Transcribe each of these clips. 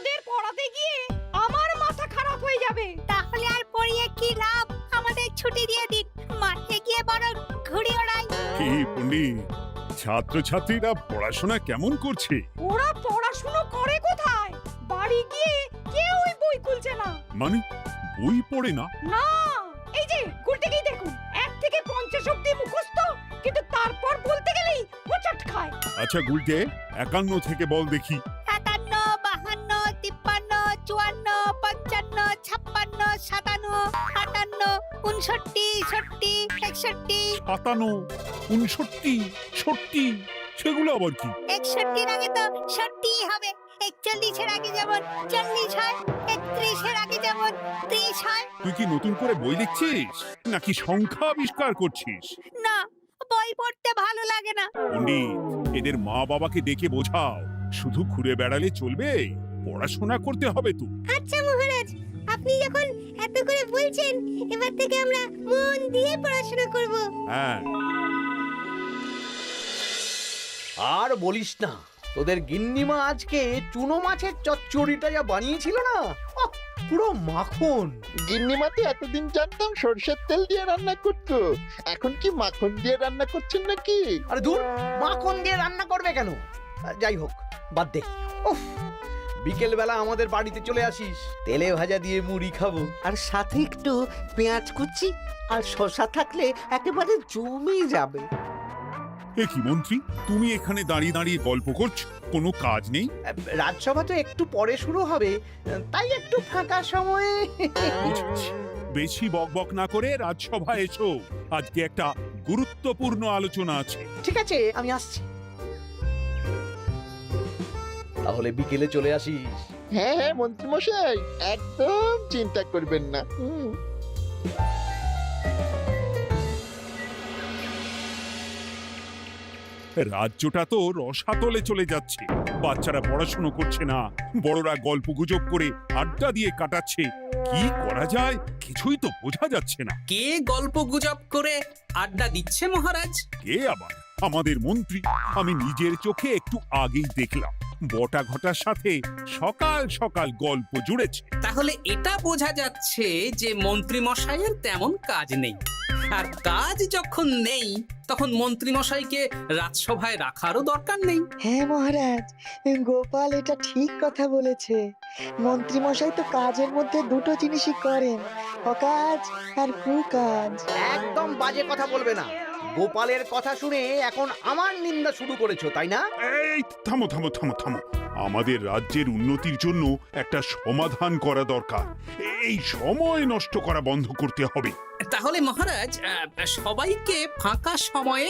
তোদের পড়াতে গিয়ে আমার মাথা খারাপ হয়ে যাবে। তাহলে আর পড়িয়ে কি লাভ? আমাদের ছুটি দিয়ে দিন, মাঠে গিয়ে বরং ঘুড়ি ওড়াই। কি পণ্ডিত, ছাত্রছাত্রীরা পড়াশোনা কেমন করছে? ওরা পড়াশুনো করে কোথায়? বাড়ি গিয়ে কেউই বই খুলছে না। মানে বই পড়ে না? না, এই যে গুলটেকেই দেখুন, 1 থেকে 50 অবধি মুখস্থ, কিন্তু তারপর বলতে গেলেই হোঁচট খায়। আচ্ছা গুলটে, 51 থেকে বল দেখি। 51, 52, 53, 54, 55, 56, 57, 58, 59, 60, 61। 57, 59, 60, সেগুলো আবার কি? 61 আগে তো 60 হবে। 41 এর আগে যেমন 40 হয়, 31 এর আগে যেমন 30 হয়। তুই কি নতুন করে বই লিখছিস নাকি সংখ্যা আবিষ্কার করছিস? না, বই পড়তে ভালো লাগে না। পণ্ডিত, এদের মা বাবাকে ডেকে বোঝাও, শুধু ঘুরে বেড়ালে চলবে, পড়াশোনা করতে হবে তো। আচ্ছা মহারাজ, আপনি যখন এত করে বলছেন, এবার থেকে আমরা মন দিয়ে পড়াশোনা করব। হ্যাঁ, আর বলিস না, তোদের গিন্নিমা আজকে চুনো মাছের চচ্চড়িটা যা বানিয়েছিল না, আহ, পুরো মাখন। গিন্নিমাতে এতদিন জানতাম সরষের তেল দিয়ে রান্না করতো, এখন কি মাখন দিয়ে রান্না করছেন নাকি? আরে দূর, মাখন দিয়ে রান্না করবে কেন? যাই হোক, বাদ দে। উফ, বিকেল বেলা আমাদের বাড়িতে চলে আসিস, তেলে ভাজা দিয়ে মুড়ি খাবো। আর সাথে একটু পেঁয়াজ কুচি আর শসা থাকলে একেবারে জমে যাবে। এ কি মন্ত্রী, তুমি এখানে দাঁড়িয়ে দাঁড়িয়ে গল্প করছো, কোনো কাজ নেই? রাজসভা তো একটু পরে শুরু হবে, তাই একটু ফাঁকা সময়ে। বুঝেছি। বেশি বকবক না করে রাজসভা এসো, আজকে একটা গুরুত্বপূর্ণ আলোচনা আছে। ঠিক আছে, আমি আসছি। তাহলে বিকেলে চলে আসিস। হ্যাঁ হ্যাঁ মন্ত্রী মশাই, একদম চিন্তা করবেন না। রাজ্যটা তো রসাতলে চলে যাচ্ছে, বাচ্চারা পড়াশোনা করছে না, বড়রা গল্প গুজব করে আড্ডা দিয়ে কাটাচ্ছে। কি করা যায় কিছুই তো বোঝা যাচ্ছে না। কে গল্প গুজব করে আড্ডা দিচ্ছে মহারাজ? কে আবার? আমাদের মন্ত্রী। আমি নিজের চোখে একটু আগেই দেখলাম, বটা ঘটার সাথে সকাল সকাল গল্প জুড়েছে। তাহলে এটা বোঝা যাচ্ছে যে মন্ত্রী মশাইয়ের তেমন কাজ নেই, আর কাজ যখন নেই তখন মন্ত্রী মশাইকে রাজসভায় রাখারও দরকার নেই। হ্যাঁ মহারাজ, গোপাল এটা ঠিক কথা বলেছে। মন্ত্রী মশাই তো কাজের মধ্যে দুটো জিনিসই করেন, অকাজ আর কুকাজ। একদম বাজে কথা বলবে না। গোপালের কথা শুনে এখন আমার নিন্দা শুরু করেছো, তাই না? এই থামো থামো থামো থামো, আমাদের রাজ্যের উন্নতির জন্য একটা সমাধান করা দরকার। এই সময় নষ্ট করা বন্ধ করতে হবে। তাহলে মহারাজ, সবাইকে ফাঁকা সময়ে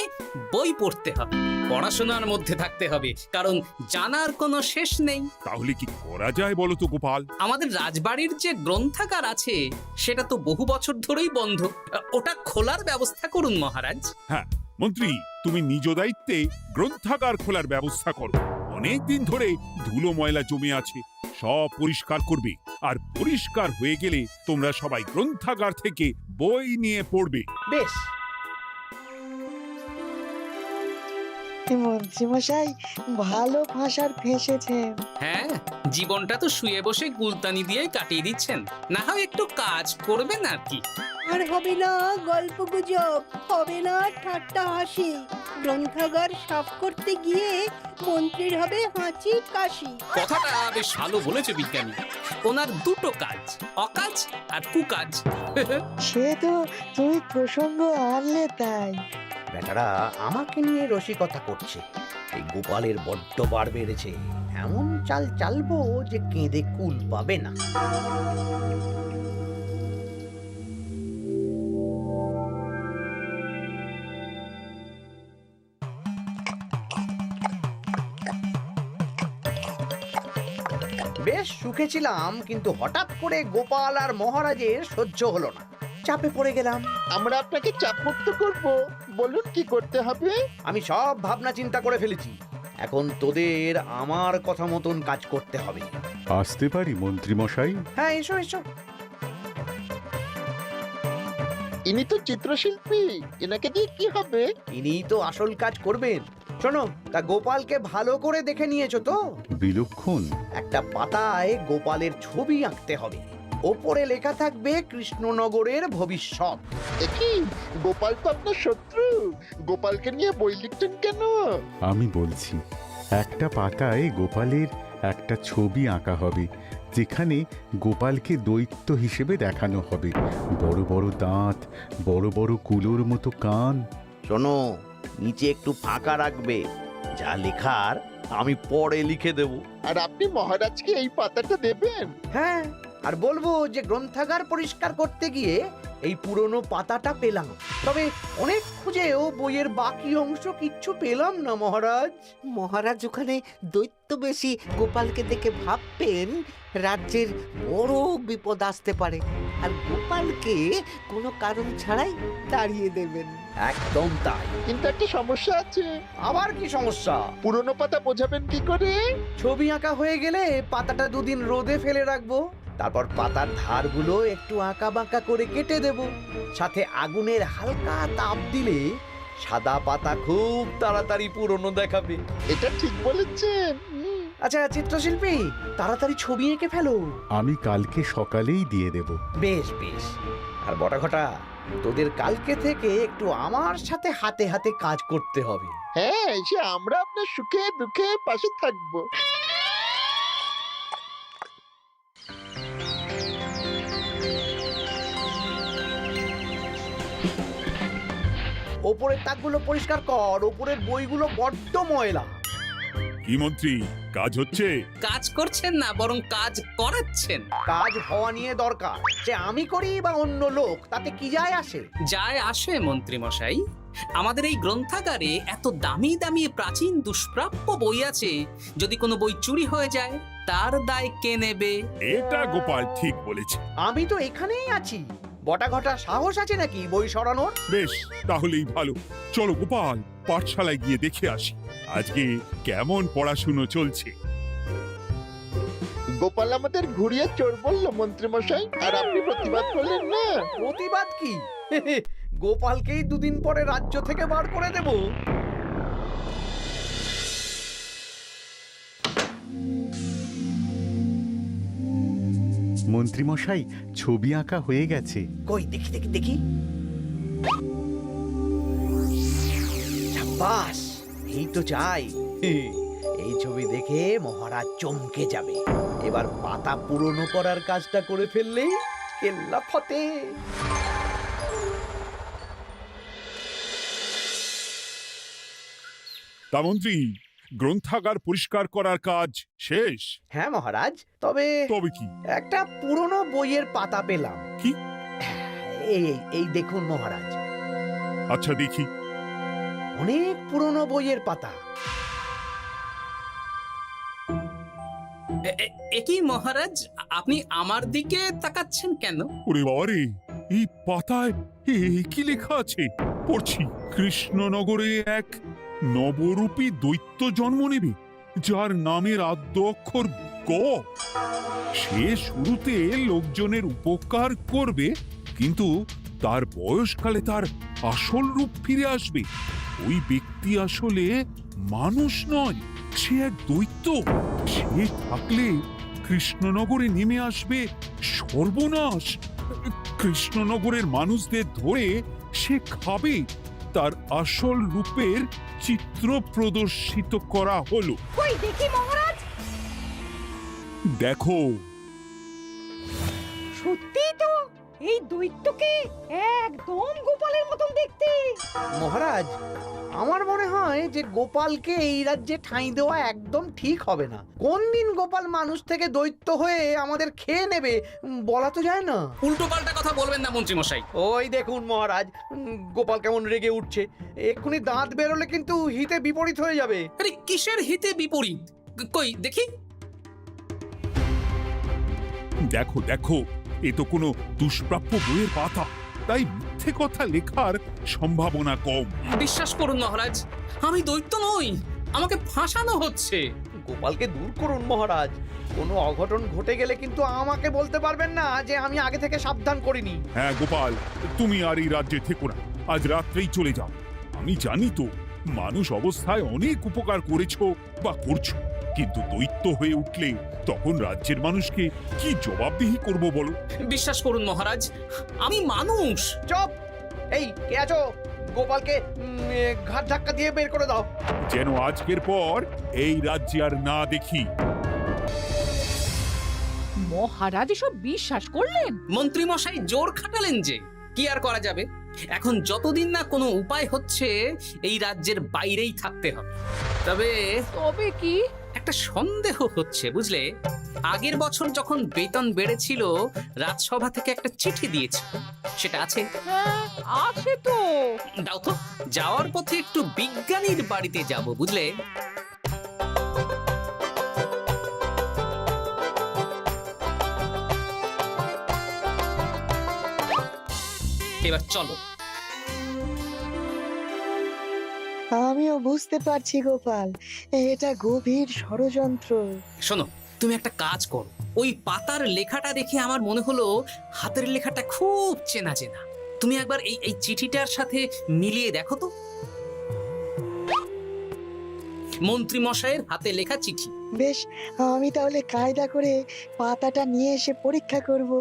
বই পড়তে হবে, পড়াশোনার মধ্যে থাকতে হবে, কারণ জানার কোনো শেষ নেই। তাহলে কি করা যায় বলো তো গোপাল? আমাদের রাজবাড়ির যে গ্রন্থাগার আছে সেটা তো বহু বছর ধরেই বন্ধ, ওটা খোলার ব্যবস্থা করুন মহারাজ। হ্যাঁ মন্ত্রী, তুমি নিজ দায়িত্বে গ্রন্থাগার খোলার ব্যবস্থা করো। অনেক দিন ধরে ধুলো ময়লা জমে আছে, সব পরিষ্কার করবে, আর পরিষ্কার হয়ে গেলে তোমরা সবাই গ্রন্থাগার থেকে বই নিয়ে পড়বে। বেশ। মন্ত্রী মশাই ভালো ভাষার ফেঁসেছেন। হ্যাঁ, জীবনটা তো শুয়ে বসে গুলতানি দিয়ে কাটিয়ে দিচ্ছেন, না হয় একটু কাজ করবেন আর কি। আর হবে না গল্প গুজব, হবে না ঠাট্টা হাসি। গ্রন্থাগার সাফ করতে গিয়ে মন্ত্রীর হবে হাঁচি কাশি। কথাটা বেশ ভালো বলেছে বিজ্ঞানী। ওনার দুটো কাজ, অকাজ আর কুকাজ। সে তো তুমি প্রসঙ্গ আনলে তাই। বেটারা আমাকে নিয়ে রসিকতা করছে। এই গোপালের বড্ড বার বেড়েছে, এমন চাল চালবো যে কেঁদে কুল পাবে না। বেশ সুখে ছিলাম, কিন্তু হঠাৎ করে গোপাল আর মহারাজের সহ্য হলো না, চাপে পড়ে গেলাম। আমরা আপনাকে চাপমুক্ত করব, বলুন কি করতে হবে? আমি সব ভাবনা চিন্তা করে ফেলেছি, এখন তোদের আমার কথা মতন কাজ করতে হবে। আসতে পারি মন্ত্রী মশাই? হ্যাঁ, এসো এসো। ইনি তো চিত্রশিল্পী, এনাকে দিয়ে কি হবে? ইনি তো আসল কাজ করবেন। শোনো, তা গোপালকে ভালো করে দেখে নিয়েছো তো? বিলক্ষণ। একটা পাতায় গোপালের ছবি আঁকতে হবে, ওপরে লেখা থাকবে কৃষ্ণনগরের ভবিষ্যৎ। কি গোপাল তো আপনার শত্রু, গোপালকে নিয়ে বই লিখছেন কেন? আমি বলছি, একটা পাতায় গোপালের একটা ছবি আঁকা হবে, যেখানে গোপালকে দৈত্য হিসেবে দেখানো হবে। বড় বড় দাঁত, বড় বড় কুলোর মতো কান। শোনো, নিচে একটু ফাঁকা রাখবে, যা লেখার আমি পরে লিখে দেব। আর আপনি মহারাজকে এই পাতাটা দেবেন? হ্যাঁ, আর বলবো যে গ্রন্থাগার পরিষ্কার করতে গিয়ে এই পুরনো পাতাটা পেলাম, তবে অনেক খুঁজেও বইয়ের বাকি অংশ কিচ্ছু পেলাম না মহারাজ। মহারাজ ওখানে দৈত্য বেশি গোপালকে দেখে ভাববেন রাজ্যের বড় বিপদ আসতে পারে, আর গোপালকে কোনো কারণ ছাড়াই তাড়িয়ে দেবেন। একদম তাই। কিন্তু একটা সমস্যা আছে। আবার কি সমস্যা? পুরনো পাতা বোঝাবেন কি করে? ছবি আঁকা হয়ে গেলে পাতাটা দুদিন রোদে ফেলে রাখবো, তারপর পাতার ধারগুলো একটু আঁকা বাঁকা করে কেটে দেব, সাথে আগুনের হালকা তাপ দিলে সাদা পাতা খুব তাড়াতাড়ি পুরনো দেখাবে। এটা ঠিক বলেছেন। আচ্ছা চিত্রশিল্পী, তাড়াতাড়ি ছবি এঁকে ফেলো। আমি কালকে সকালেই দিয়ে দেব। বেশ বেশ। আর বটা ঘটা, তোদের কালকে থেকে একটু আমার সাথে হাতে হাতে কাজ করতে হবে। হ্যাঁ, সে আমরা আপনার সুখে দুঃখে পাশে থাকবো। ওপরের তাকগুলো পরিষ্কার কর, ওপরের বইগুলো বড্ড ময়লা। কি মন্ত্রী, কাজ হচ্ছে? কাজ করছেন না, বরং কাজ করাচ্ছেন। কাজ হওয়া নিয়ে দরকার, যে আমি করি বা অন্য লোক, তাতে কি যায় আসে? যায় আসে মন্ত্রী মশাই। আমাদের এই গ্রন্থাগারে এত দামি দামি প্রাচীন দুষ্প্রাপ্য বই আছে, যদি কোনো বই চুরি হয়ে যায় তার দায় কে নেবে? এটা গোপাল ঠিক বলেছে। আমি তো এখানেই আছি, বটা ঘটা সাহস আছে নাকি বই সরানোর? বেশ, তাহলেই ভালো। চলো গোপাল, পাঠশালায় গিয়ে দেখে আসি আজকে কেমন পড়াশুনো চলছে। গোপাল আমাদের ঘুরিয়ে চোর বললো মন্ত্রী মশাই, আর আপনি প্রতিবাদ করলেন না। প্রতিবাদ কি? গোপালকেই দুদিন পরে রাজ্য থেকে বার করে দেব। মন্ত্রীমশাই, ছবি আঁকা হয়ে গেছে। কই দেখি দেখি দেখি। সাব্বাস, এই তো চাই। এই ছবি দেখে মহারাজ চমকে যাবে। এবার পাতা পুরনো করার কাজটা করে ফেললেই কেল্লা ফতে। তা মন্ত্রী, গ্রন্থাগার পরিষ্কার করার কাজ শেষ? হ্যাঁ মহারাজ, তবে তবে কি? একটা পুরনো বইয়ের পাতা পেলাম। কি? এই এই দেখুন মহারাজ, আচ্ছা দেখি। অনেক পুরনো বইয়ের পাতা। একই মহারাজ, আপনি আমার দিকে তাকাচ্ছেন কেন? ওরে বাবারে, এই পাতায় কি লেখা আছে? পড়ছি, কৃষ্ণনগরে এক নবরূপী দৈত্য জন্ম নেবে, যার নামের আদ্য অক্ষর গ। সে শুরুতে লোকজনের উপকার করবে, কিন্তু তার বয়সকালে তার আসল রূপ ফিরে আসবে। ওই ব্যক্তি আসলে মানুষ নয়, সে এক দৈত্য। সে থাকলে কৃষ্ণনগরে নেমে আসবে সর্বনাশ। কৃষ্ণনগরের মানুষদের ধরে সে খাবে। তার আসল রূপের চিত্র প্রদর্শিত করা হলো। কই দেখি মহারাজ। দেখো, সত্যি তো, এই দৈত্যকে একদম গোপালের মতন দেখতে। মহারাজ, আমার মনে হয় যে গোপালকে এই রাজ্যে ঠাঁই দেওয়া একদম ঠিক হবে না। কোন দিন গোপাল মানুষ থেকে দৈত্য হয়ে আমাদের খেয়ে নেবে বলা তো যায় না। উল্টো পাল্টা কথা বলবেন না মন্ত্রী মশাই। ওই দেখুন মহারাজ, গোপাল কেমন রেগে উঠছে। এক্ষুনি দাঁত বেরোলে কিন্তু হিতে বিপরীত হয়ে যাবে। আরে কিসের হিতে বিপরীত? কই দেখি। দেখো দেখো, এ তো কোনো দুষ্প্রাপ্য বইয়ের পাতা, তাই মিথ্যে কথা লেখার সম্ভাবনা কম। বিশ্বাস করুন মহারাজ, আমি দৈত্য নই, আমাকে ফাঁসানো হচ্ছে। গোপালকে দূর করুন মহারাজ। কোনো অঘটন ঘটে গেলে কিন্তু আমাকে বলতে পারবেন না যে আমি আগে থেকে সাবধান করিনি। হ্যাঁ গোপাল, তুমি আর এই রাজ্যে থেকো না, আজ রাত্রেই চলে যাও। আমি জানি তো মানুষ অবস্থায় অনেক উপকার করেছো বা করছো, কিন্তু দৈত্য হয়ে উঠলে তখন রাজ্যের মানুষকে কি জবাবদিহি করব বলো? বিশ্বাস করুন মহারাজ, আমি মানুষ। চপ! এই কে আছো? গোপালকে ঘাট ধাক্কা দিয়ে বের করে দাও। যেন আজকের পর এই রাজ্যে আর না দেখি। মহারাজ এসব বিশ্বাস করলেন? মন্ত্রী মশাই জোর খাটালেন যে, কি আর করা যাবে। এখন যতদিন না কোনো উপায় হচ্ছে, এই রাজ্যের বাইরেই থাকতে হবে। তবে কি? একটা সন্দেহ হচ্ছে বুঝলে। আগের বছর যখন বেতন বেড়েছিল, রাজসভা থেকে একটা চিঠি দিয়েছে, সেটা আছে? হ্যাঁ, আছে তো। দাও তো, যাওয়ার পথে একটু বিজ্ঞানীর বাড়িতে যাব বুঝলে। এবার চলো। আমিও বুঝতে পারছি গোপাল, এটা গভীর ষড়যন্ত্র। শোনো, তুমি একটা কাজ করো। ওই পাতার লেখাটা দেখে আমার মনে হলো হাতের লেখাটা খুব চেনা চেনা। তুমি একবার এই চিঠিটার সাথে মিলিয়ে দেখো তো। মন্ত্রী মশাইয়ের হাতে লেখা চিঠি। বেশ, আমি তাহলে কায়দা করে পাতাটা নিয়ে এসে পরীক্ষা করব।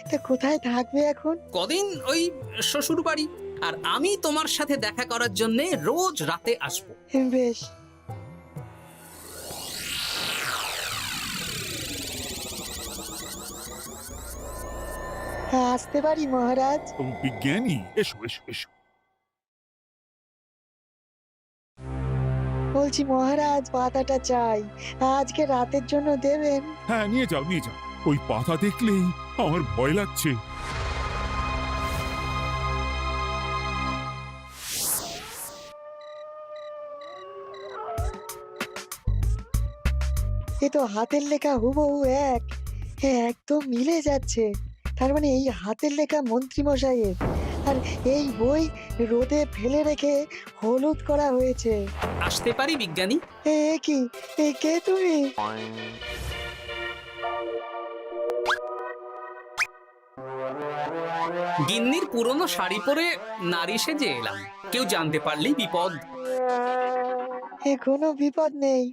তা কোথায় থাকবে এখন? কদিন ওই শ্বশুর বাড়ি, আর আমি তোমার সাথে দেখা করার জন্য রোজ রাতে আসবো। বেশ। আসতে পারি মহারাজ? বিজ্ঞানী, এসো এসো এসো। বলছি মহারাজ, পাতাটা চাই, আজকে রাতের জন্য দেবেন? হ্যাঁ, নিয়ে যাও নিয়ে যাও। ওই পাতা দেখলেই আমার ভয় লাগছে। এ তো হাতের লেখা হুবহু এক, একদম মিলে যাচ্ছে। তার মানে এই হাতের লেখা মন্ত্রী মশাইয়ের, আর এই বই রোদে ফেলে রেখে হলুদ করা হয়েছে। আসতে পারি বিজ্ঞানী? এ কি, এ কে তুমি? গিন্নির পুরনো শাড়ি পরে নারী সেজে এলাম, কেউ জানতে পারলেই বিপদ। এ কোনো বিপদ নেই,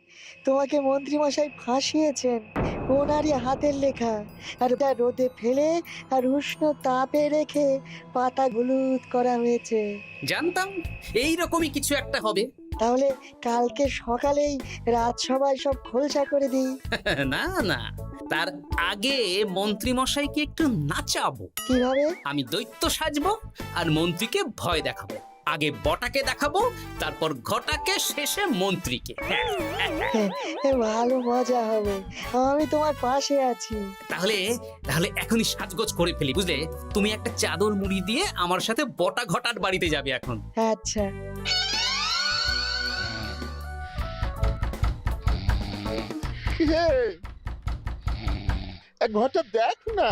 তোমাকে মন্ত্রী মশাই ফাঁসিয়েছেন। ওনারই হাতের লেখা, আর ওটা রোদে ফেলে আর উষ্ণ তাপে রেখে পাতা হলুদ করা হয়েছে। জানতাম এইরকমই কিছু একটা হবে। তাহলে কালকে সকালেই রাজসভায় সব খোলসা করে দিই। না না, তার আগে মন্ত্রী মশাইকে একটু নাচাবো। কিভাবে? আমি দৈত্য সাজবো আর মন্ত্রীকে ভয় দেখাবো। আগে বটাকে দেখাবো, তারপর ঘটাকে, শেষে মন্ত্রীকে। এ ভালো মজা হবে, আমি তোমার পাশে আছি। তাহলে তাহলে এখনই সাজগোজ করে ফেলি বুঝলে। তুমি একটা চাদর মুড়ি দিয়ে আমার সাথে বটা ঘটার বাড়িতে যাবে এখন। আচ্ছা। হে, এক ঘটা দেখ না।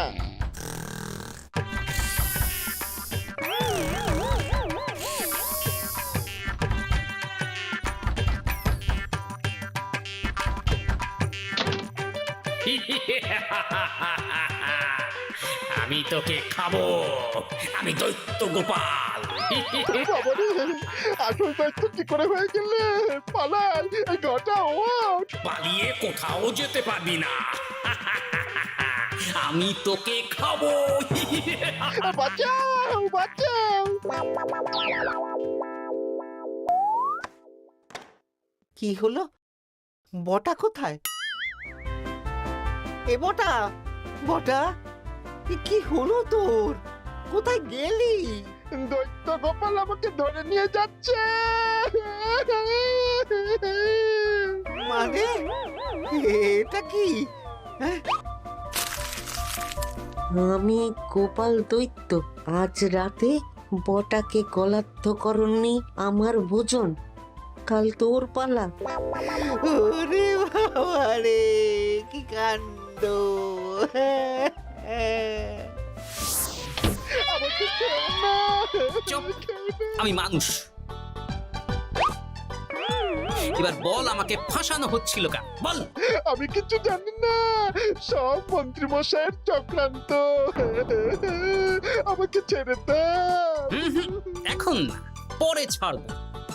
আমি তোকে খাবো, আমি দৈত্য গোপাল। বাবারে, আসল দায়িত্ব কি করে হয়ে গেলে? পালাই, এই ঘটা ওঠ। পালিয়ে কোথাও যেতে পারবি না। আমি তোকে খাবো। বাঁচাও বাঁচাও। কি হলো? বটা কোথায়? এ বটা, বটা, এ কি হলো তোর? কোথায় গেলি? দৈত্য গোপাল আমাকে ধরে নিয়ে যাচ্ছে। মানে এটা কি? হ্যাঁ? আমি গোপাল দৈত্য, আজ রাতে বটাকে গলাদ্ধ করনি আমার ভোজন, কাল তোর পালা। ওরে বাবা রে, কি কাণ্ড! আমাকে খেও না। চুপ, আমি মানুষ। এবার বল, আমাকে ফাঁসানো হচ্ছিল কেন? বল। আমি কিছু জানি না, সব মন্ত্রী মশাইয়ের চক্রান্ত। আমাকে ছেড়ে দাও। এখন না, পরে ছাড়বো।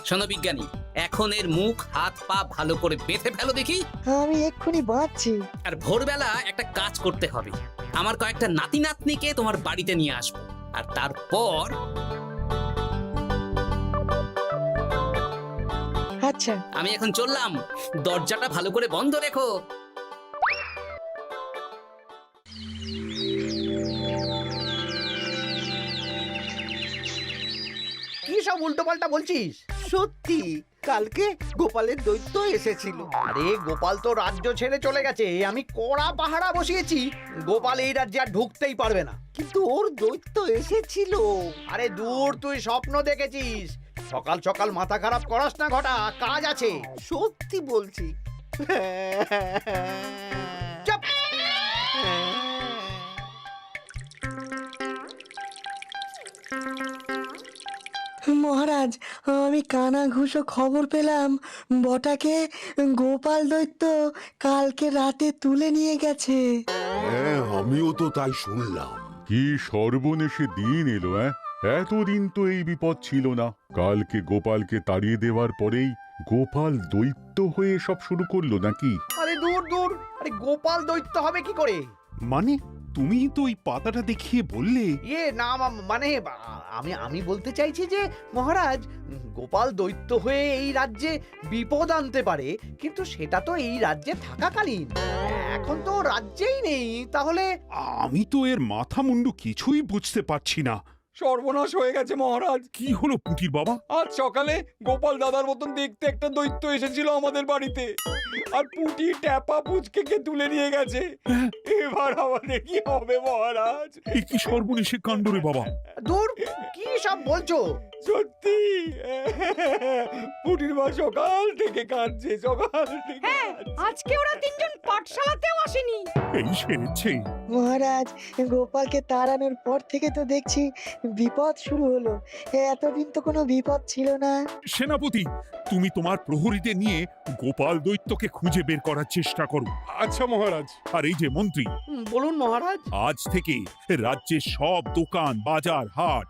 শোনো বিজ্ঞানী, এখন এর মুখ হাত পা ভালো করে বেঁধে ফেলো দেখি। আমি এক্ষুনি বাঁচছি। আর ভোরবেলা একটা কাজ করতে হবে, আমার কয়েকটা নাতি নাতনিকে তোমার বাড়িতে নিয়ে আসবো, আর তারপর আচ্ছা, আমি এখন চললাম, দরজাটা ভালো করে বন্ধ রেখো। কি সব উল্টোপাল্টা বলছিস? সত্যি কালকে গোপালের দৈত্য এসেছিল। আরে গোপাল তো রাজ্য ছেড়ে চলে গেছে, আমি কড়া পাহারা বসিয়েছি। গোপাল এই রাজ্যে আর ঢুকতেই পারবে না। কিন্তু ওর দৈত্য এসেছিল। আরে দূর, তুই স্বপ্ন দেখেছিস। সকাল সকাল মাথা খারাপ করাস না ঘটা, কাজ আছে। সত্যি বলছি। চুপ! মহারাজ, আমি কানা ঘুষো খবর পেলাম বটাকে গোপাল দৈত্য কালকে রাতে তুলে নিয়ে গেছে। হ্যাঁ, আমিও তো তাই শুনলাম। কি সর্বনেশে দিন এলো! এতদিন তো এই বিপদ ছিল না। কালকে গোপালকে তাড়িয়ে দেওয়ার পরেই গোপাল দৈত্য হয়ে সব শুরু করলো নাকি? আরে দূর দূর, আরে গোপাল দৈত্য হবে কি করে? মানে তুমি তো ওই পাতাটা দেখিয়ে বললে। না, মানে আমি বলতে চাইছি যে মহারাজ, গোপাল দৈত্য হয়ে এই রাজ্যে বিপদ আনতে পারে, কিন্তু সেটা তো এই রাজ্যে থাকাকালীন। এখন তো রাজ্যেই নেই, তাহলে আমি তো এর মাথা মুন্ডু কিছুই বুঝতে পারছি না। সর্বনাশ হয়ে গেছে মহারাজ। কি হলো পুটির বাবা? আজ সকালে গোপাল দাদার মতন দেখতে একটা দৈত্য এসেছিল আমাদের বাড়িতে, আর পুটি ট্যাপা পুচকে তুলে নিয়ে গেছে। এবার আমাদের কি হবে মহারাজ? এ কি সর্বনেশে কাণ্ড রে বাবা! দূর, কি সব বলছো? সত্যি পুটির মা সকাল থেকে কাঁদছে, সকাল থেকে হ্যাঁ, কাঁদছে। আজকে ওরা তিনজন পাঠশালাতেও আসেনি। এই সেরেছে। মহারাজ, গোপালকে তাড়ানোর পর থেকে তো দেখছি বিপদ শুরু হলো। এতদিন তো কোনো বিপদ ছিল না। সেনাপতি, তুমি তোমার প্রহরীদের নিয়ে গোপাল দৈত্যকে খুঁজে বের করার চেষ্টা করো। আচ্ছা মহারাজ। আর এই যে মন্ত্রী, বলুন মহারাজ। আজ থেকে রাজ্যের সব দোকান, বাজার, হাট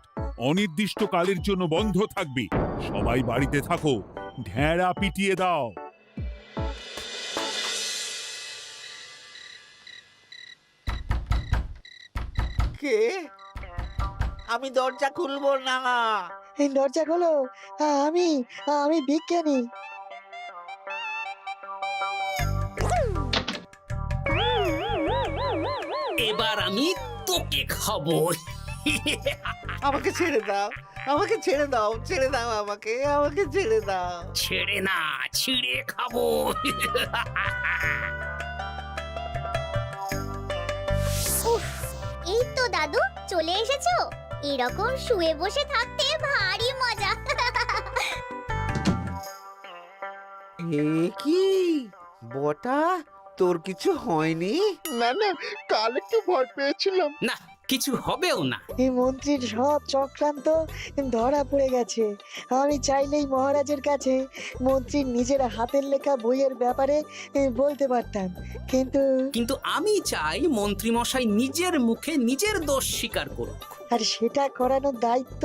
অনির্দিষ্টকালের জন্য বন্ধ থাকবে। সবাই বাড়িতে থাকো, ঢেঁড়া পিটিয়ে দাও। কে? আমি দরজা খুলবো না। এই দরজা খোলো, আমি আমি বিজ্ঞানী। এবার আমি তোকে খাবো। আমাকে ছেড়ে দাও, আমাকে ছেড়ে দাও, ছেড়ে দাও, আমাকে আমাকে ছেড়ে দাও। ছেড়ে না, ছিঁড়ে খাবো। এই তো দাদু চলে এসেছো। এরকম শুয়ে বসে থাকতে ভারী মজা। এ কি বটা, তোর কিছু হয়নি? না না, কাল একটু ভয় পেয়েছিলাম। না, কিছু হবেও না। এই মন্ত্রীর সব চক্রান্ত ধরা পড়ে গেছে। আমি চাইলেই মহারাজের কাছে মন্ত্রীর নিজের হাতের লেখা বইয়ের ব্যাপারে বলতে পারতাম, কিন্তু কিন্তু আমি চাই মন্ত্রী মশাই নিজের মুখে নিজের দোষ স্বীকার করুক। আর সেটা করানোর দায়িত্ব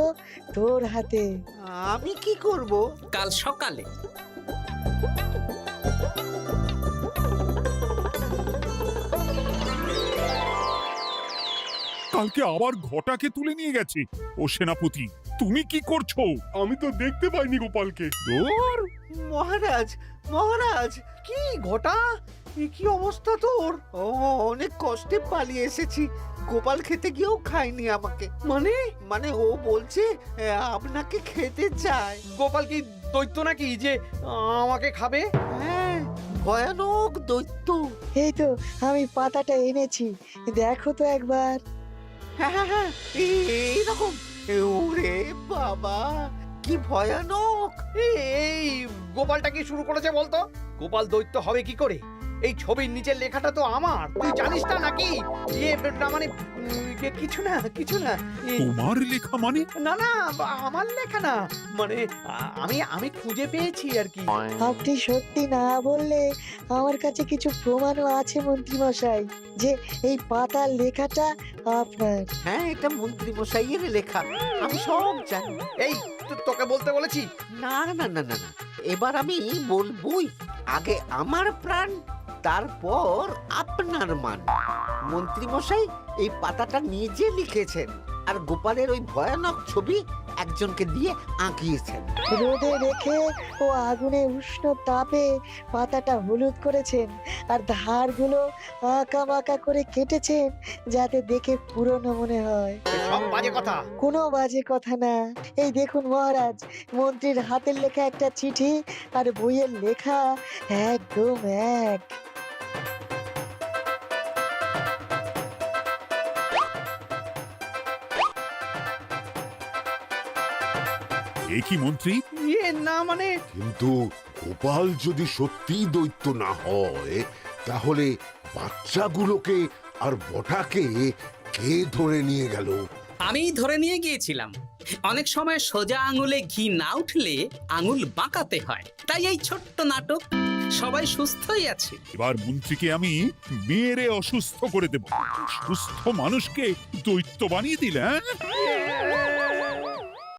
তোর হাতে। আমি কি করব? কাল সকালে কালকে আবার ঘটাকে তুলে নিয়ে গেছে। ও সেনাপতি, তুমি কি করছো? আমি তো দেখতে পাইনি গোপালকে। দূর! মহারাজ, মহারাজ, কি ঘটা, কি অবস্থা তোর? ও অনেক কষ্টে পালিয়ে এসেছি। গোপাল খেতে গিয়েও খায়নি আমাকে। মানে মানে ও বলছে আপনাকে খেতে চায়। গোপাল কি দৈত্য নাকি যে আমাকে খাবে? হ্যাঁ, ভয়ানক দৈত্য। এই তো আমি পাতাটা এনেছি, দেখো তো একবার। হ্যাঁ হ্যাঁ হ্যাঁ, এইরকম। ওরে বাবা, কি ভয়ানক! এই গোপালটা কি শুরু করেছে বলতো? গোপাল দৈত্য হবে কি করে? এই ছবির নিচের লেখাটা তো আমার, তুই জানিস না নাকি? না মানে কিছু না, কিছু না। তোমার লেখা মানে? না না, আমার লেখা না, মানে আমি খুঁজে পেয়েছি আর কি। আপনি সত্যি না বললে আমার কাছে কিছু প্রমাণও আছে মন্ত্রী মশাই, যে এই পাতার লেখাটা আপনার। হ্যাঁ, এটা মন্ত্রী মশাইয়ের লেখা, আমি সব জানি। এই তোকে বলতে বলেছি? না না না না না, এবার আমি বলবই। আগে আমার প্রাণ, তারপর আপনার মান। মন্ত্রী মশাই এই পাতাটা নিজে লিখেছেন, আর গোপালের ওই ভয়ানক ছবি একজনকে দিয়ে আঁকিয়েছেন। রোদে রেখে ও আগুনে উষ্ণ তাপে পাতাটা হলুদ করেছেন, আর ধারগুলো আঁকা বাঁকা করে কেটেছেন যাতে দেখে পুরনো মনে হয়। সব বাজে কথা। কোনো বাজে কথা না। এই দেখুন মহারাজ, মন্ত্রীর হাতের লেখা একটা চিঠি আর বইয়ের লেখা একদম এক। এ কি মন্ত্রী? না মানে কিন্তু গোপাল যদি সত্যিই দৈত্য না হয়, তাহলে বাচ্চাগুলোকে আর বটাকে কে ধরে নিয়ে গেল? আমিই ধরে নিয়ে গিয়েছিলাম। অনেক সময় সোজা আঙুলে ঘি না উঠলে আঙুল বাঁকাতে হয়, তাই এই ছোট্ট নাটক। সবাই সুস্থই আছে। এবার মন্ত্রীকে আমি মেরে অসুস্থ করে দেব। সুস্থ মানুষকে দৈত্য বানিয়ে দিলে, হ্যাঁ?